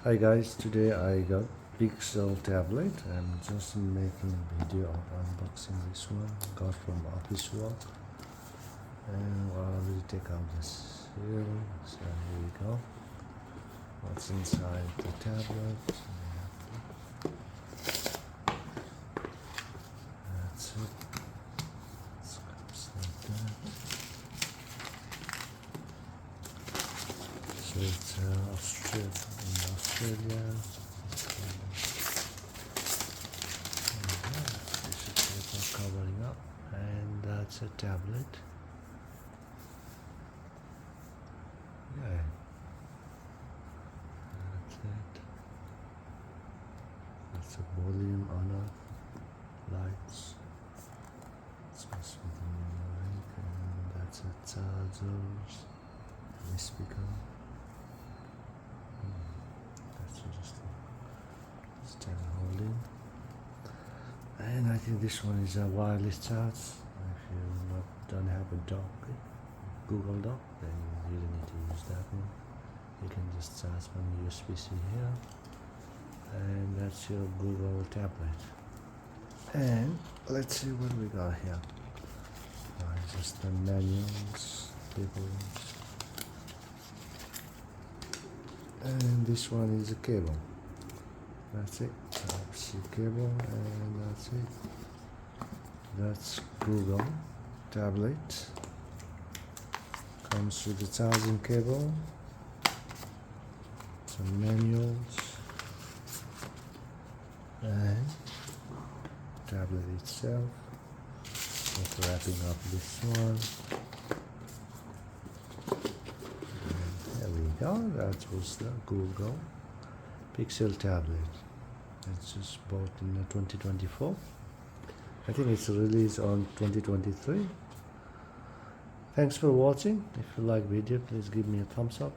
Hi guys, today I got Pixel tablet. I'm just making a video of unboxing this one. Got from office work, and I already take out the seal. So here we go. What's inside the tablet? That's it. It comes like that. So it's Australia. Tissue paper covering up, and that's a tablet. Yeah, that's it. That's a volume on off, lights. It's supposed to be the mic, and that's a chargers, and speaker. That's just a stand holding. And I think this one is a wireless charge. If you don't have a dock, Google Dock, then you don't need to use that one. You can just charge from USB-C here, and that's your Google tablet. And let's see what we got here. Just the manuals, labels, and this one is a cable. That's it. Type-C cable, and that's it. That's Google tablet. Comes with the charging cable, some manuals, and tablet itself. Just wrapping up this one. And there we go. That was the Google Pixel tablet. It's just bought in 2024. I think it's released on 2023. Thanks for watching. If you like video, please give me a thumbs up.